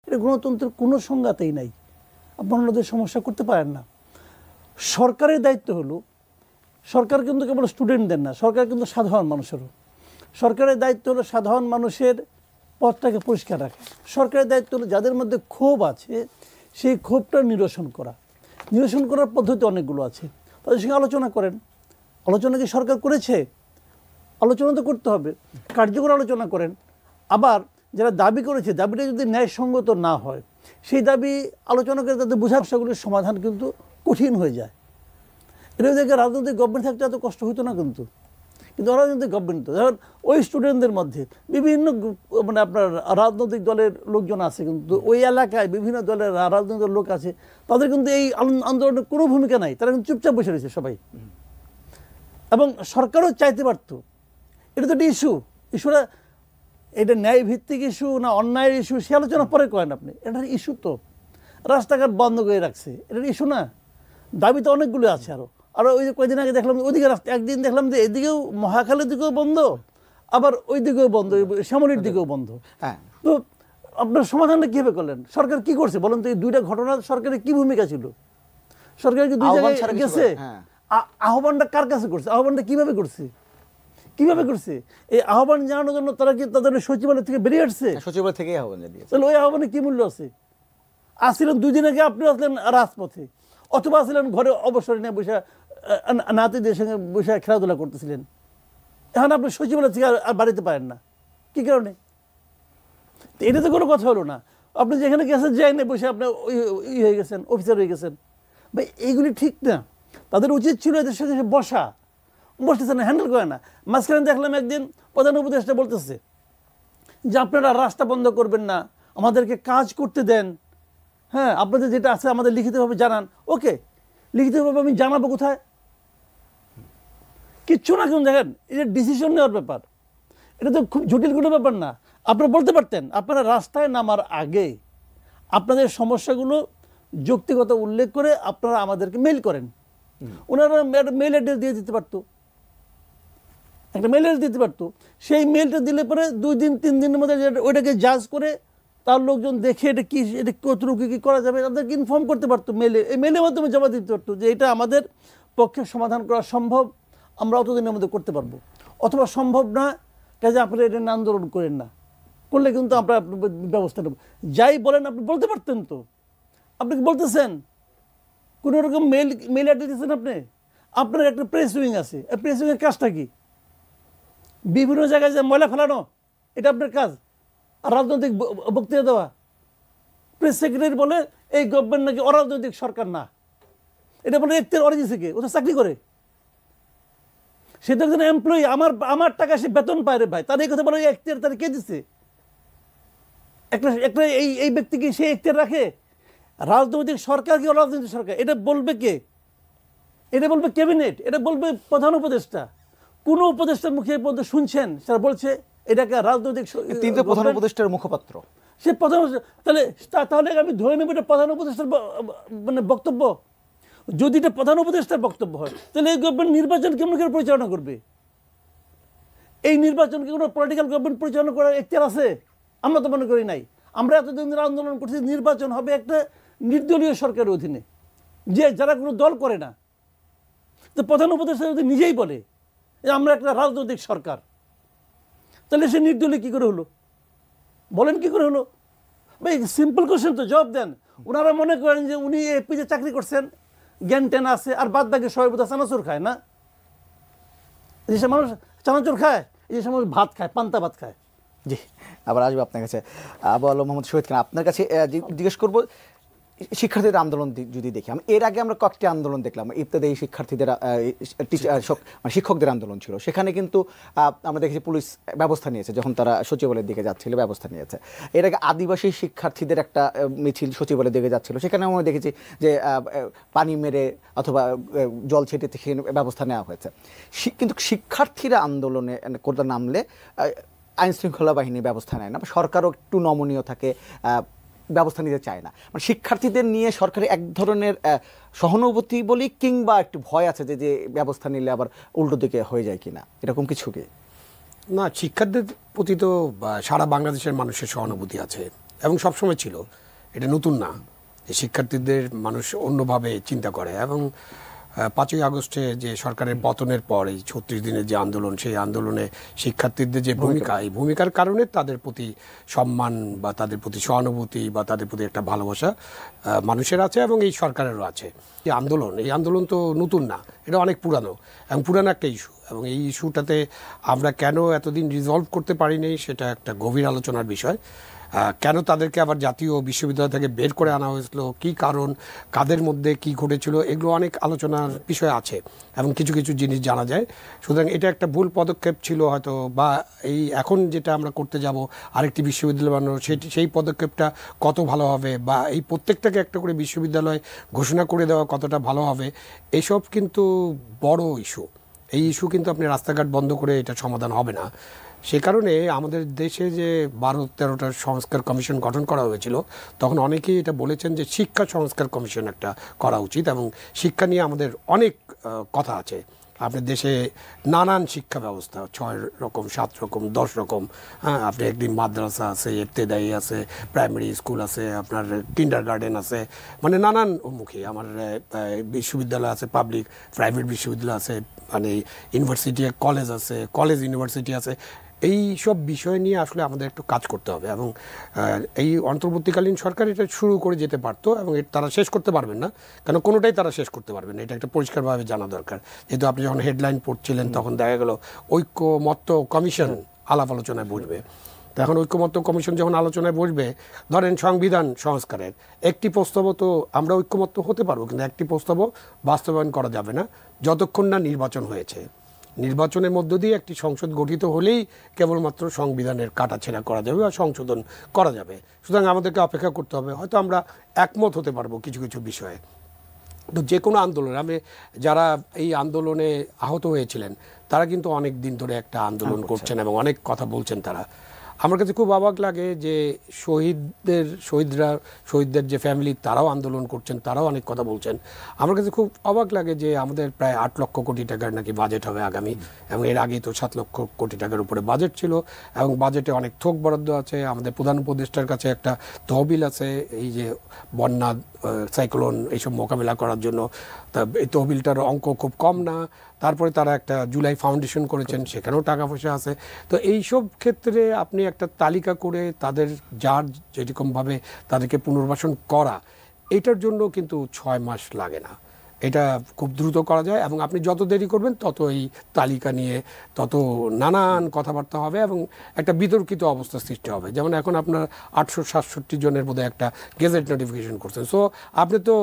এটা গণতন্ত্রের কোনো সংজ্ঞাতেই নাই। আপনারা ওদের সমস্যা করতে পারেন না। সরকারের দায়িত্ব হলো, সরকার কিন্তু কেবল স্টুডেন্টদের না, সরকার কিন্তু সাধারণ মানুষেরও। সরকারের দায়িত্ব হলো সাধারণ মানুষের পথটাকে পরিষ্কার রাখা। সরকারের দায়িত্ব হলো যাদের মধ্যে ক্ষোভ আছে সেই ক্ষোভটা নিরসন করা। নিরসন করার পদ্ধতি অনেকগুলো আছে, তাদের সঙ্গে আলোচনা করেন। আলোচনা কি সরকার করেছে? আলোচনা তো করতে হবে, কার্যকর আলোচনা করেন। আবার যারা দাবি করেছে, দাবিটা যদি ন্যায়সঙ্গত না হয়, সেই দাবি আলোচনা করে তাদের বোঝার বিষয়গুলির সমাধান কিন্তু কঠিন হয়ে যায়। এটা দেখে রাজনৈতিক গভর্নমেন্ট থাকতে এত কষ্ট হতো না কিন্তু। কিন্তু অরাজনৈতিক গভর্নমেন্ট তো ধরেন ওই স্টুডেন্টদের মধ্যে বিভিন্ন মানে আপনার রাজনৈতিক দলের লোকজন আছে, কিন্তু ওই এলাকায় বিভিন্ন দলের রাজনৈতিক লোক আছে, তাদের কিন্তু এই আন্দোলনের কোনো ভূমিকা নাই, তারা কিন্তু চুপচাপ বসে রয়েছে সবাই। এবং সরকারও চাইতে পারতো। এটা তো একটা ইস্যুটা এটা ন্যায় ভিত্তিক ইস্যু না অন্যায়ের ইস্যু সে আলোচনা পরে করেন আপনি। এটার ইস্যু তো রাস্তাঘাট বন্ধ করে রাখছে, এটার ইস্যু না। দাবি তো অনেকগুলো আছে। আরও ওই যে কয়েকদিন আগে দেখলাম ওইদিকে রাস্তা, একদিন দেখলাম যে এদিকেও মহাখালীর দিকেও বন্ধ, আবার ওই দিকেও বন্ধ, শ্যামলীর দিকেও বন্ধ। তো আপনার সমাধানটা কীভাবে করলেন? সরকার কি করছে বলেন তো? এই দুইটা ঘটনা সরকারের কি ভূমিকা ছিল? সরকার কি দুই জায়গায় গেছে? আহ্বানটা কার কাছে করছে? আহ্বানটা কিভাবে করছে? এই আহ্বান জানানোর জন্য তারা কি তাদের সচিবালয় থেকে বেরিয়ে আসছে? সচিবালয় থেকেই আহ্বান জানিয়েছে। তাহলে ওই আহ্বানে কি মূল্য আছে? আসছিলেন 2 দিন আগে, আপনি আসলেন রাজপথে, অথবা আসলেন ঘরে অবসর নিয়ে বসে নাতিদের সঙ্গে বসে খেলাধুলা করতেছিলেন। এখন আপনি সচিবালয় থেকে আর বাড়িতে পারেন না, কি কারণে? এটা তো কোনো কথা হলো না। আপনি যেখানে গেছেন যাইনি, বসে আপনি হয়ে গেছেন, অফিসার হয়ে গেছেন। ভাই এইগুলি ঠিক না। তাদের উচিত ছিল এদের সাথে বসতেছে না, হ্যান্ডেল করে না। মাঝখানে দেখলাম একদিন প্রধান উপদেষ্টা বলতেছে যে আপনারা রাস্তা বন্ধ করবেন না, আমাদেরকে কাজ করতে দেন। হ্যাঁ, আপনাদের যেটা আছে আমাদের লিখিতভাবে জানান। ওকে, লিখিতভাবে আমি জানাবো কোথায়? কিচ্ছু না। কেন দেখেন, এটা ডিসিশন নেওয়ার ব্যাপার, এটা তো খুব জটিল কোনো ব্যাপার না। আপনারা বলতে পারতেন, আপনারা রাস্তায় নামার আগে আপনাদের সমস্যাগুলো যৌক্তিকতা উল্লেখ করে আপনারা আমাদেরকে মেইল করেন। ওনারা মেইল অ্যাড্রেস দিয়ে দিতে পারতো, একটা মেইল অ্যাড্রেস দিতে পারতো। সেই মেইলটা দিলে পরে 2 দিন 3 দিনের মধ্যে ওইটাকে জাজ করে তার লোকজন দেখে এটা কি, এটা কতটুকু কী করা যাবে তাদেরকে ইনফর্ম করতে পারতো মেলে। এই মেলের মাধ্যমে জমা দিতে পারতো যে এটা আমাদের পক্ষে সমাধান করা সম্ভব, আমরা অতদিনের মধ্যে করতে পারবো। অথবা সম্ভব না, কাজে আপনি এটা আন্দোলন করেন না, করলে কিন্তু আমরা ব্যবস্থা নেব। যাই বলেন আপনি বলতে পারতেন তো। আপনি কি বলতেছেন? কোনো রকম মেল অ্যাড্রেস দিচ্ছেন আপনি? আপনার একটা প্রেস উইং আছে, প্রেস উইংয়ের কাজটা কি? বিভিন্ন জায়গায় যে ময়লা ফেলানো, এটা আপনার কাজ? আর রাজনৈতিক বক্তৃতা দেওয়া? প্রেস সেক্রেটারি বলে এই গভর্নমেন্ট নাকি অরাজনৈতিক সরকার না, এটা বলে এখতিয়ার অরিজিন থেকে, ও তো চাকরি করে, সে তো একজন এমপ্লয়ি, আমার টাকা সে বেতন পায় রে ভাই। তার এই কথা বলে এখতিয়ার তার কে দিচ্ছে? একটা এই ব্যক্তিকে সে এখতিয়ার রাখে? রাজনৈতিক সরকার কি অরাজনৈতিক সরকার এটা বলবে কে? এটা বলবে ক্যাবিনেট, এটা বলবে প্রধান উপদেষ্টা। কোন উপদেষ্টার মুখে পর্যন্ত শুনছেন সেটা বলছে এটাকে রাজনৈতিক? তিনি তো প্রধান উপদেষ্টার মুখপাত্র। সে প্রধান, তাহলে আমি ধরে নেব এটা প্রধান উপদেষ্টার মানে বক্তব্য। যদি এটা প্রধান উপদেষ্টার বক্তব্য হয়, তাহলে এই গভর্নমেন্ট নির্বাচন কেমন করে পরিচালনা করবে? এই নির্বাচনকে কোনো পলিটিক্যাল গভর্নমেন্ট পরিচালনা করার এখতিয়ার আছে? আমরা তো মনে করি নাই। আমরা এতদিন ধরে আন্দোলন করছি নির্বাচন হবে একটা নির্দলীয় সরকারের অধীনে, যে যারা কোনো দল করে না। তো প্রধান উপদেষ্টা যদি নিজেই বলে আমরা একটা রাজনৈতিক সরকার, তাহলে সে নির্দলীয় কী করে হলো? বলেন কি করে হলো ভাই? সিম্পল কোশ্চেন তো, জবাব দেন। ওনারা মনে করেন যে উনি এপিতে চাকরি করছেন, জ্ঞান টেন আছে, আর বাদ বাকি সবাই বোধহয় চানাচুর খায় না? যেসব মানুষ চানাচুর খায়, এই যে মানুষ ভাত খায়, পান্তা ভাত খায়। জি, আবার আসবো আপনার কাছে। আবু আলম মোহাম্মদ শহীদ খান, আপনার কাছে জিজ্ঞেস করবো, শিক্ষার্থীদের আন্দোলন যদি দেখি, এর আগে আমরা কয়েকটি আন্দোলন দেখলাম। ইবতদায়ী শিক্ষার্থীদের শিক্ষকদের আন্দোলন ছিল, সেখানে কিন্তু আমরা দেখেছি পুলিশ ব্যবস্থা নিয়েছে যখন তারা সচিবালয়ের দিকে যাচ্ছিল, ব্যবস্থা নিয়েছে। এর আগে আদিবাসী শিক্ষার্থীদের একটা মিছিল সচিবালয়ের দিকে যাচ্ছিল, সেখানে আমরা দেখেছি যে পানি মেরে অথবা জল ছেটে থেকে ব্যবস্থা নেওয়া হয়েছে। কিন্তু শিক্ষার্থীরা আন্দোলনে করতে নামলে আইনশৃঙ্খলা বাহিনী ব্যবস্থা নেয় না, সরকারও একটু নমনীয় থাকে, ব্যবস্থা নিতে চায় না। মানে শিক্ষার্থীদের নিয়ে সরকারের এক ধরনের সহানুভূতি বলি, কিংবা একটু ভয় আছে যে ব্যবস্থা নিলে আবার উল্টো দিকে হয়ে যায় কিনা, এরকম কিছু কি? না, শিক্ষার্থীদের প্রতি তো সারা বাংলাদেশের মানুষের সহানুভূতি আছে। এবং সবসময় ছিল, এটা নতুন না। শিক্ষার্থীদের মানুষ অন্যভাবে চিন্তা করে এবং 5ই আগস্টে যে সরকারের পতনের পর এই 36 দিনের যে আন্দোলন, সেই আন্দোলনে শিক্ষার্থীদের যে ভূমিকা, এই ভূমিকার কারণে তাদের প্রতি সম্মান বা তাদের প্রতি সহানুভূতি বা তাদের প্রতি একটা ভালোবাসা মানুষের আছে এবং এই সরকারেরও আছে। এই আন্দোলন তো নতুন না, এটা অনেক পুরানো এবং পুরানো একটা ইস্যু, এবং এই ইস্যুটাতে আমরা কেন এতদিন রিজলভ করতে পারিনি সেটা একটা গভীর আলোচনার বিষয়। কেন তাদেরকে আবার জাতীয় বিশ্ববিদ্যালয় থেকে বের করে আনা হয়েছিল, কি কারণ, কাদের মধ্যে কি ঘটেছিল, এগুলো অনেক আলোচনার বিষয় আছে এবং কিছু কিছু জিনিস জানা যায়। সুতরাং এটা একটা ভুল পদক্ষেপ ছিল হয়তো, বা এই এখন যেটা আমরা করতে যাব আরেকটি বিশ্ববিদ্যালয় বানানো, সেই পদক্ষেপটা কত ভালো হবে, বা এই প্রত্যেকটাকে একটা করে বিশ্ববিদ্যালয় ঘোষণা করে দেওয়া কতটা ভালো হবে, এসব কিন্তু বড় ইস্যু। এই ইস্যু কিন্তু আপনি রাস্তাঘাট বন্ধ করে এটা সমাধান হবে না। সে কারণে আমাদের দেশে যে 12-13টা সংস্কার কমিশন গঠন করা হয়েছিল, তখন অনেকেই এটা বলেছেন যে শিক্ষা সংস্কার কমিশন একটা করা উচিত, এবং শিক্ষা নিয়ে আমাদের অনেক কথা আছে। আপনার দেশে নানান শিক্ষা ব্যবস্থা, 6 রকম 7 রকম 10 রকম, হ্যাঁ, আপনি একদিন মাদ্রাসা আছে, ইবতেদায়ী আছে, প্রাইমারি স্কুল আছে, আপনার কিন্ডার গার্ডেন আছে, মানে নানান মুখী আমার বিশ্ববিদ্যালয় আছে, পাবলিক প্রাইভেট বিশ্ববিদ্যালয় আছে, মানে ইউনিভার্সিটি কলেজ আছে, কলেজ ইউনিভার্সিটি আছে। এই সব বিষয় নিয়ে আসলে আমাদের একটু কাজ করতে হবে, এবং এই অন্তর্বর্তীকালীন সরকার এটা শুরু করে যেতে পারতো, এবং তারা শেষ করতে পারবেন না, কারণ কোনোটাই তারা শেষ করতে পারবেন না, এটা একটা পরিষ্কারভাবে জানা দরকার। যেহেতু আপনি যখন হেডলাইন পড়ছিলেন তখন দেখা গেল ঐক্যমত্য কমিশন আলাপ আলোচনায় বসবে। তো এখন ঐক্যমত্য কমিশন যখন আলোচনায় বসবে, ধরেন সংবিধান সংস্কারের একটি প্রস্তাবও তো আমরা ঐক্যমত্য হতে পারবো, কিন্তু একটি প্রস্তাবও বাস্তবায়ন করা যাবে না যতক্ষণ না নির্বাচন হয়েছে। নির্বাচনের মধ্য দিয়ে একটি সংসদ গঠিত হলেই কেবলমাত্র সংবিধানের কাটাছেঁড়া করা যাবে বা সংশোধন করা যাবে। সুতরাং আমাদেরকে অপেক্ষা করতে হবে, হয়তো আমরা একমত হতে পারবো কিছু কিছু বিষয়ে। তো যে কোনো আন্দোলন, যারা এই আন্দোলনে আহত হয়েছিলেন তারা কিন্তু অনেক দিন ধরে একটা আন্দোলন করছেন এবং অনেক কথা বলছেন তারা। আমার কাছে খুব অবাক লাগে যে শহীদদের যে ফ্যামিলি, তারাও আন্দোলন করছেন, তারাও অনেক কথা বলছেন। আমার কাছে খুব অবাক লাগে যে আমাদের প্রায় 8 লক্ষ কোটি টাকার নাকি বাজেট হবে আগামী, এবং এর আগেই তো 7 লক্ষ কোটি টাকার উপরে বাজেট ছিল, এবং বাজেটে অনেক থোক বরাদ্দ আছে। আমাদের প্রধান উপদেষ্টার কাছে একটা তহবিল আছে এই যে বন্যা, সাইক্লোন এইসব মোকাবিলা করার জন্য। তা এই তহবিলটার অঙ্ক খুব কম না। তারপরে তারা একটা জুলাই ফাউন্ডেশন করেছেন, সেখানেও টাকা পয়সা আছে। তো এইসব ক্ষেত্রে আপনি একটা তালিকা করে তাদের যার যেরকমভাবে তাদেরকে পুনর্বাসন করা, এটার জন্য কিন্তু 6 মাস লাগে না, এটা খুব দ্রুত করা যায়। এবং আপনি যত দেরি করবেন তত এই তালিকা নিয়ে তত নানান কথাবার্তা হবে এবং একটা বিতর্কিত অবস্থা সৃষ্টি হবে। যেমন এখন আপনার 867 জনের বোধহয় একটা গেজেট নোটিফিকেশন করছেন, সো আপনি তো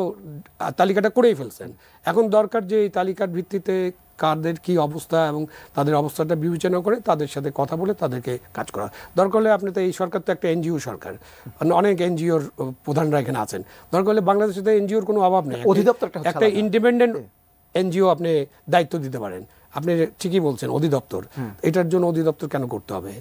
তালিকাটা করেই ফেলছেন। এখন দরকার যে এই তালিকার ভিত্তিতে কাদের কি অবস্থা এবং তাদের অবস্থাটা বিবেচনা করে তাদের সাথে কথা বলে তাদেরকে কাজ করা দরকার হলে। আপনি তো এই সরকার তো একটা এনজিও সরকার, অনেক এনজিওর প্রধানরা এখানে আছেন। দরকার হলে বাংলাদেশে তো এনজিওর কোনো অভাব নেই, একটা ইন্ডিপেন্ডেন্ট এনজিও আপনি দায়িত্ব দিতে পারেন। আপনি ঠিকই বলছেন অধিদপ্তর, এটার জন্য অধিদপ্তর কেন করতে হবে?